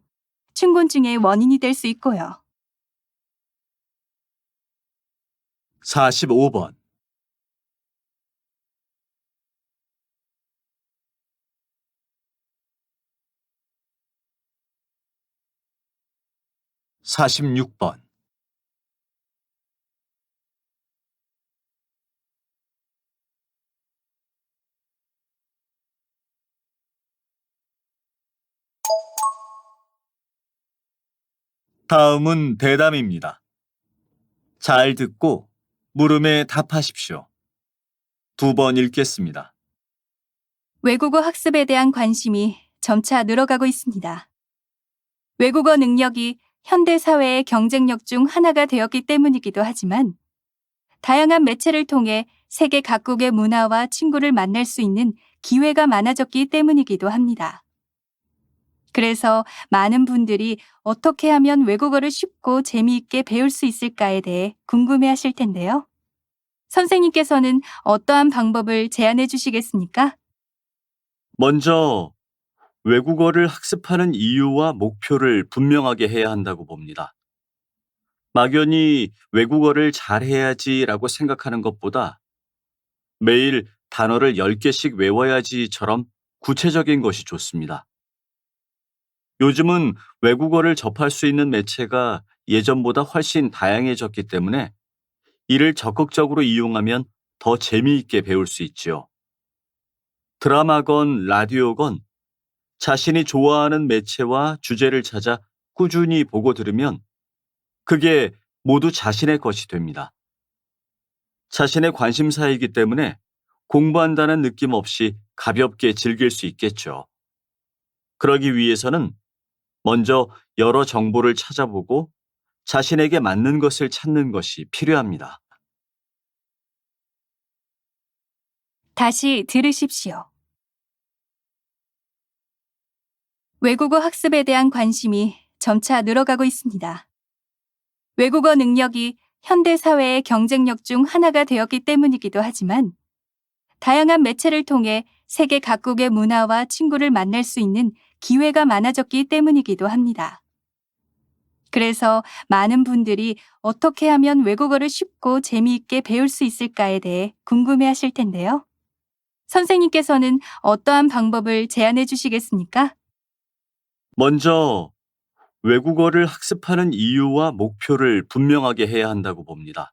춘곤증의 원인이 될 수 있고요. 45번, 46번, '다음은 대담입니다. 잘 듣고 물음에 답하십시오. 2번 읽겠습니다. 외국어 학습에 대한 관심이 점차 늘어가고 있습니다. 외국어 능력이 현대 사회의 경쟁력 중 하나가 되었기 때문이기도 하지만 다양한 매체를 통해 세계 각국의 문화와 친구를 만날 수 있는 기회가 많아졌기 때문이기도 합니다. 그래서 많은 분들이 어떻게 하면 외국어를 쉽고 재미있게 배울 수 있을까에 대해 궁금해 하실 텐데요. 선생님께서는 어떠한 방법을 제안해 주시겠습니까? 먼저 외국어를 학습하는 이유와 목표를 분명하게 해야 한다고 봅니다. 막연히 외국어를 잘해야지라고 생각하는 것보다 매일 단어를 10개씩 외워야지처럼 구체적인 것이 좋습니다. 요즘은 외국어를 접할 수 있는 매체가 예전보다 훨씬 다양해졌기 때문에 이를 적극적으로 이용하면 더 재미있게 배울 수 있지요. 드라마건 라디오건 자신이 좋아하는 매체와 주제를 찾아 꾸준히 보고 들으면 그게 모두 자신의 것이 됩니다. 자신의 관심사이기 때문에 공부한다는 느낌 없이 가볍게 즐길 수 있겠죠. 그러기 위해서는 먼저 여러 정보를 찾아보고 자신에게 맞는 것을 찾는 것이 필요합니다. 다시 들으십시오. 외국어 학습에 대한 관심이 점차 늘어가고 있습니다. 외국어 능력이 현대 사회의 경쟁력 중 하나가 되었기 때문이기도 하지만 다양한 매체를 통해 세계 각국의 문화와 친구를 만날 수 있는 기회가 많아졌기 때문이기도 합니다. 그래서 많은 분들이 어떻게 하면 외국어를 쉽고 재미있게 배울 수 있을까에 대해 궁금해 하실 텐데요. 선생님께서는 어떠한 방법을 제안해 주시겠습니까? 먼저 외국어를 학습하는 이유와 목표를 분명하게 해야 한다고 봅니다.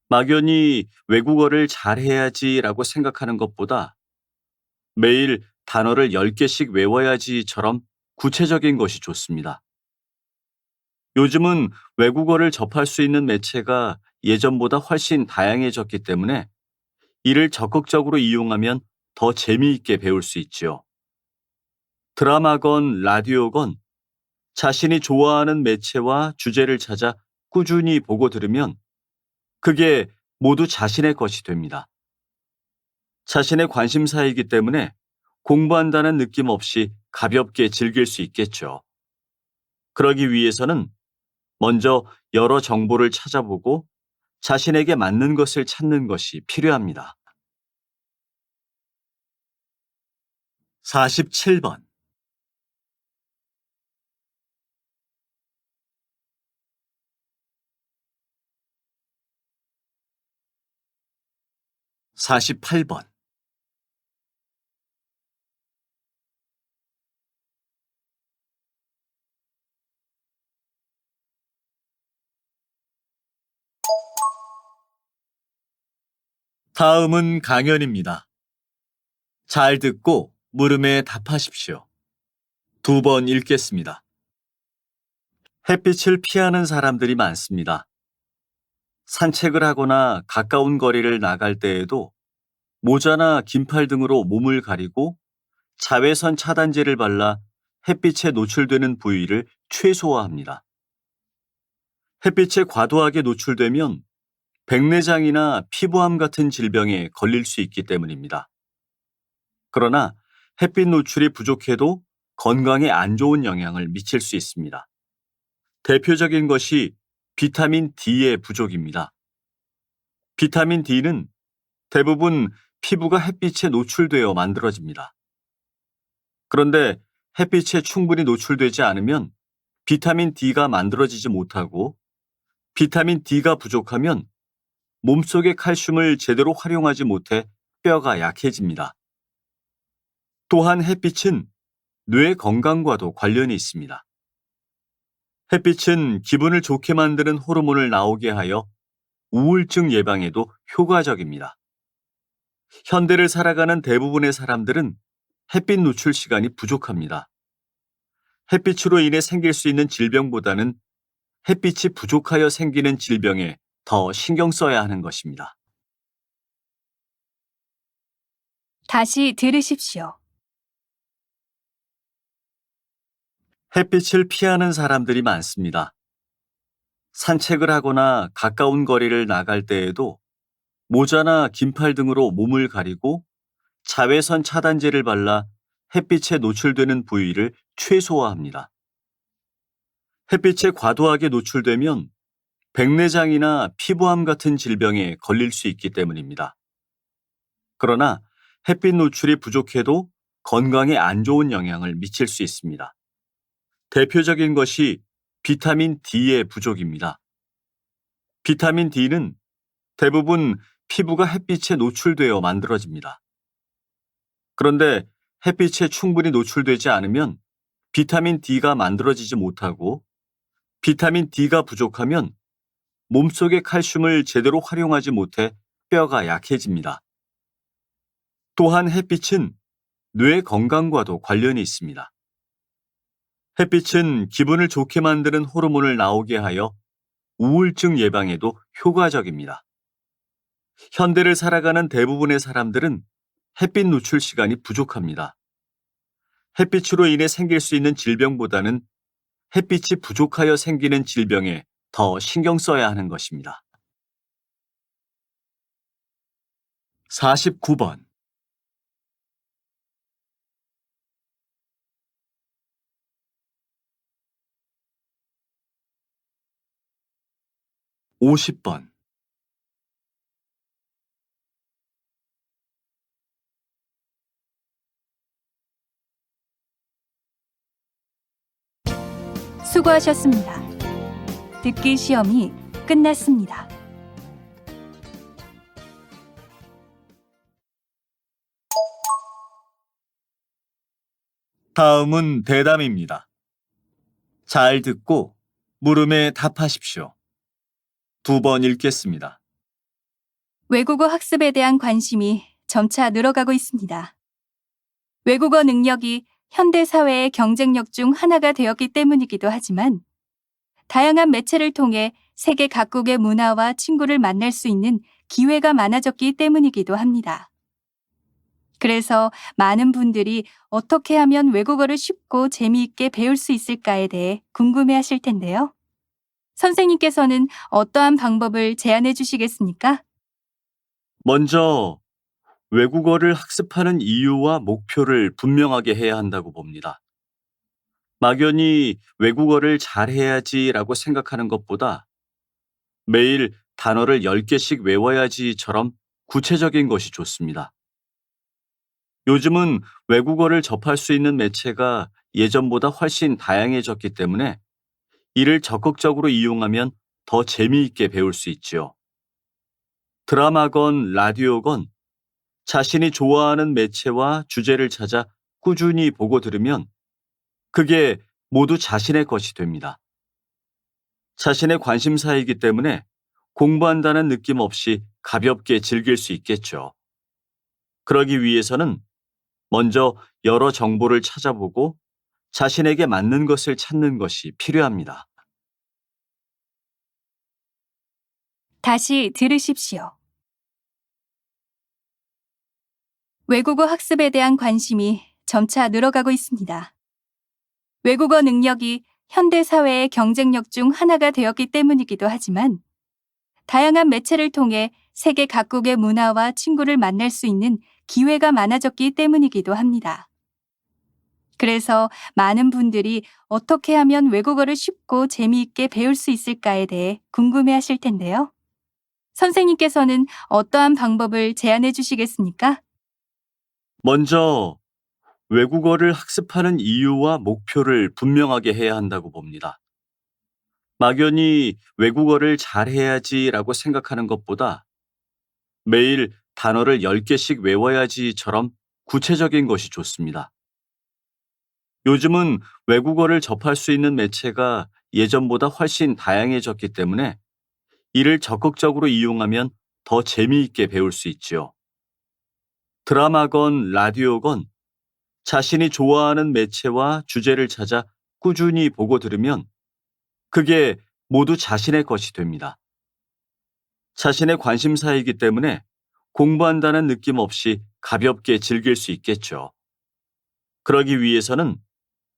막연히 외국어를 잘해야지라고 생각하는 것보다 매일 단어를 10개씩 외워야지처럼 구체적인 것이 좋습니다. 요즘은 외국어를 접할 수 있는 매체가 예전보다 훨씬 다양해졌기 때문에 이를 적극적으로 이용하면 더 재미있게 배울 수 있지요. 드라마건 라디오건 자신이 좋아하는 매체와 주제를 찾아 꾸준히 보고 들으면 그게 모두 자신의 것이 됩니다. 자신의 관심사이기 때문에 공부한다는 느낌 없이 가볍게 즐길 수 있겠죠. 그러기 위해서는 먼저 여러 정보를 찾아보고 자신에게 맞는 것을 찾는 것이 필요합니다. 47번, 48번, 다음은 강연입니다. 잘 듣고 물음에 답하십시오. 2번 읽겠습니다. 햇빛을 피하는 사람들이 많습니다. 산책을 하거나 가까운 거리를 나갈 때에도 모자나 긴팔 등으로 몸을 가리고 자외선 차단제를 발라 햇빛에 노출되는 부위를 최소화합니다. 햇빛에 과도하게 노출되면 백내장이나 피부암 같은 질병에 걸릴 수 있기 때문입니다. 그러나 햇빛 노출이 부족해도 건강에 안 좋은 영향을 미칠 수 있습니다. 대표적인 것이 비타민 D의 부족입니다. 비타민 D는 대부분 피부가 햇빛에 노출되어 만들어집니다. 그런데 햇빛에 충분히 노출되지 않으면 비타민 D가 만들어지지 못하고 비타민 D가 부족하면 몸속의 칼슘을 제대로 활용하지 못해 뼈가 약해집니다. 또한 햇빛은 뇌 건강과도 관련이 있습니다. 햇빛은 기분을 좋게 만드는 호르몬을 나오게 하여 우울증 예방에도 효과적입니다. 현대를 살아가는 대부분의 사람들은 햇빛 노출 시간이 부족합니다. 햇빛으로 인해 생길 수 있는 질병보다는 햇빛이 부족하여 생기는 질병에 더 신경 써야 하는 것입니다. 다시 들으십시오. 햇빛을 피하는 사람들이 많습니다. 산책을 하거나 가까운 거리를 나갈 때에도 모자나 긴팔 등으로 몸을 가리고 자외선 차단제를 발라 햇빛에 노출되는 부위를 최소화합니다. 햇빛에 과도하게 노출되면 백내장이나 피부암 같은 질병에 걸릴 수 있기 때문입니다. 그러나 햇빛 노출이 부족해도 건강에 안 좋은 영향을 미칠 수 있습니다. 대표적인 것이 비타민 D의 부족입니다. 비타민 D는 대부분 피부가 햇빛에 노출되어 만들어집니다. 그런데 햇빛에 충분히 노출되지 않으면 비타민 D가 만들어지지 못하고 비타민 D가 부족하면 몸속의 칼슘을 제대로 활용하지 못해 뼈가 약해집니다. 또한 햇빛은 뇌 건강과도 관련이 있습니다. 햇빛은 기분을 좋게 만드는 호르몬을 나오게 하여 우울증 예방에도 효과적입니다. 현대를 살아가는 대부분의 사람들은 햇빛 노출 시간이 부족합니다. 햇빛으로 인해 생길 수 있는 질병보다는 햇빛이 부족하여 생기는 질병에 더 신경 써야 하는 것입니다. 49번 50번 수고하셨습니다. 듣기 시험이 끝났습니다. 다음은 대담입니다. 잘 듣고 물음에 답하십시오. 2번 읽겠습니다. 외국어 학습에 대한 관심이 점차 늘어가고 있습니다. 외국어 능력이 현대 사회의 경쟁력 중 하나가 되었기 때문이기도 하지만 다양한 매체를 통해 세계 각국의 문화와 친구를 만날 수 있는 기회가 많아졌기 때문이기도 합니다. 그래서 많은 분들이 어떻게 하면 외국어를 쉽고 재미있게 배울 수 있을까에 대해 궁금해하실 텐데요. 선생님께서는 어떠한 방법을 제안해 주시겠습니까? 먼저 외국어를 학습하는 이유와 목표를 분명하게 해야 한다고 봅니다. 막연히 외국어를 잘해야지라고 생각하는 것보다 매일 단어를 10개씩 외워야지처럼 구체적인 것이 좋습니다. 요즘은 외국어를 접할 수 있는 매체가 예전보다 훨씬 다양해졌기 때문에 이를 적극적으로 이용하면 더 재미있게 배울 수 있지요. 드라마건 라디오건 자신이 좋아하는 매체와 주제를 찾아 꾸준히 보고 들으면 그게 모두 자신의 것이 됩니다. 자신의 관심사이기 때문에 공부한다는 느낌 없이 가볍게 즐길 수 있겠죠. 그러기 위해서는 먼저 여러 정보를 찾아보고 자신에게 맞는 것을 찾는 것이 필요합니다. 다시 들으십시오. 외국어 학습에 대한 관심이 점차 늘어가고 있습니다. 외국어 능력이 현대 사회의 경쟁력 중 하나가 되었기 때문이기도 하지만 다양한 매체를 통해 세계 각국의 문화와 친구를 만날 수 있는 기회가 많아졌기 때문이기도 합니다. 그래서 많은 분들이 어떻게 하면 외국어를 쉽고 재미있게 배울 수 있을까에 대해 궁금해 하실 텐데요. 선생님께서는 어떠한 방법을 제안해 주시겠습니까? 먼저 외국어를 학습하는 이유와 목표를 분명하게 해야 한다고 봅니다. 막연히 외국어를 잘해야지라고 생각하는 것보다 매일 단어를 10개씩 외워야지처럼 구체적인 것이 좋습니다. 요즘은 외국어를 접할 수 있는 매체가 예전보다 훨씬 다양해졌기 때문에 이를 적극적으로 이용하면 더 재미있게 배울 수 있지요. 드라마건 라디오건 자신이 좋아하는 매체와 주제를 찾아 꾸준히 보고 들으면 그게 모두 자신의 것이 됩니다. 자신의 관심사이기 때문에 공부한다는 느낌 없이 가볍게 즐길 수 있겠죠. 그러기 위해서는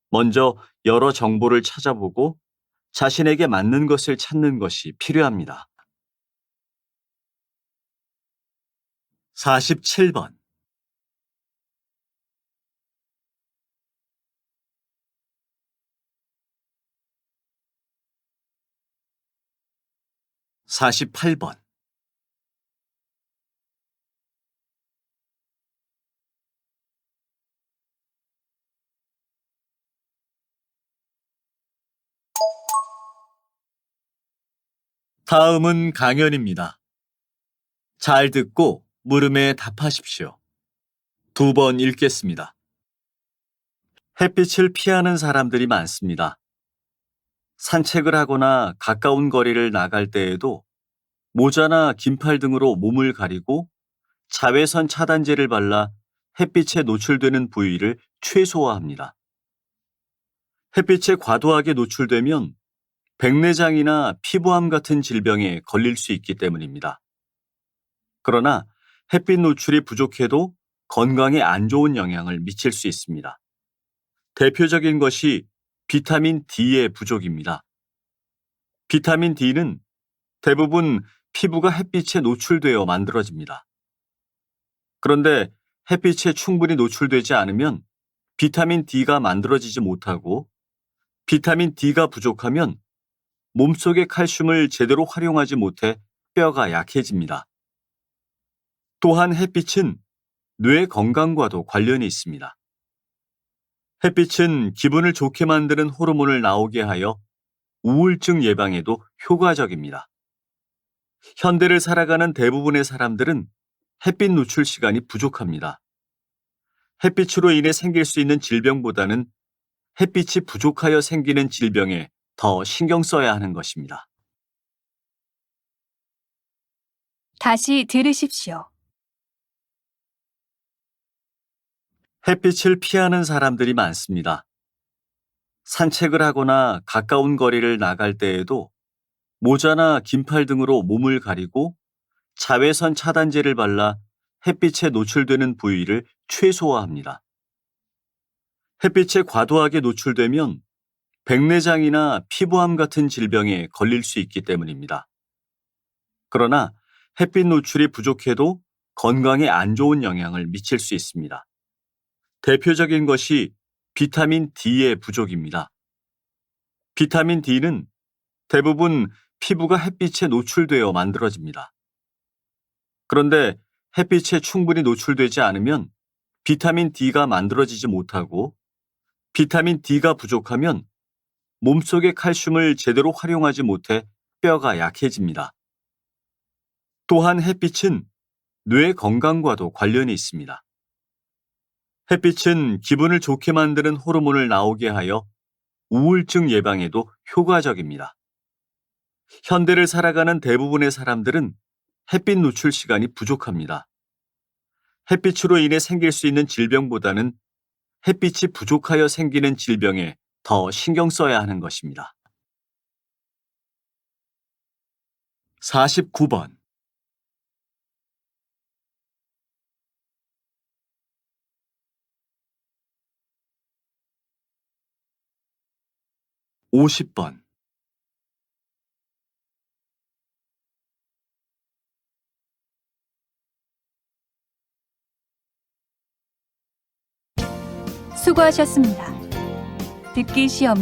먼저 여러 정보를 찾아보고 자신에게 맞는 것을 찾는 것이 필요합니다. 47번. 48번. 다음은 강연입니다. 잘 듣고 물음에 답하십시오. 2번 읽겠습니다. 햇빛을 피하는 사람들이 많습니다. 산책을 하거나 가까운 거리를 나갈 때에도 모자나 긴팔 등으로 몸을 가리고 자외선 차단제를 발라 햇빛에 노출되는 부위를 최소화합니다. 햇빛에 과도하게 노출되면 백내장이나 피부암 같은 질병에 걸릴 수 있기 때문입니다. 그러나 햇빛 노출이 부족해도 건강에 안 좋은 영향을 미칠 수 있습니다. 대표적인 것이 비타민 D의 부족입니다. 비타민 D는 대부분 피부가 햇빛에 노출되어 만들어집니다. 그런데 햇빛에 충분히 노출되지 않으면 비타민 D가 만들어지지 못하고 비타민 D가 부족하면 몸속의 칼슘을 제대로 활용하지 못해 뼈가 약해집니다. 또한 햇빛은 뇌 건강과도 관련이 있습니다. 햇빛은 기분을 좋게 만드는 호르몬을 나오게 하여 우울증 예방에도 효과적입니다. 현대를 살아가는 대부분의 사람들은 햇빛 노출 시간이 부족합니다. 햇빛으로 인해 생길 수 있는 질병보다는 햇빛이 부족하여 생기는 질병에 더 신경 써야 하는 것입니다. 다시 들으십시오. 햇빛을 피하는 사람들이 많습니다. 산책을 하거나 가까운 거리를 나갈 때에도 모자나 긴팔 등으로 몸을 가리고 자외선 차단제를 발라 햇빛에 노출되는 부위를 최소화합니다. 햇빛에 과도하게 노출되면 백내장이나 피부암 같은 질병에 걸릴 수 있기 때문입니다. 그러나 햇빛 노출이 부족해도 건강에 안 좋은 영향을 미칠 수 있습니다. 대표적인 것이 비타민 D의 부족입니다. 비타민 D는 대부분 피부가 햇빛에 노출되어 만들어집니다. 그런데 햇빛에 충분히 노출되지 않으면 비타민 D가 만들어지지 못하고 비타민 D가 부족하면 몸속의 칼슘을 제대로 활용하지 못해 뼈가 약해집니다. 또한 햇빛은 뇌 건강과도 관련이 있습니다. 햇빛은 기분을 좋게 만드는 호르몬을 나오게 하여 우울증 예방에도 효과적입니다. 현대를 살아가는 대부분의 사람들은 햇빛 노출 시간이 부족합니다. 햇빛으로 인해 생길 수 있는 질병보다는 햇빛이 부족하여 생기는 질병에 더 신경 써야 하는 것입니다. 49번, 50번, 수고하셨습니다. 듣기 시험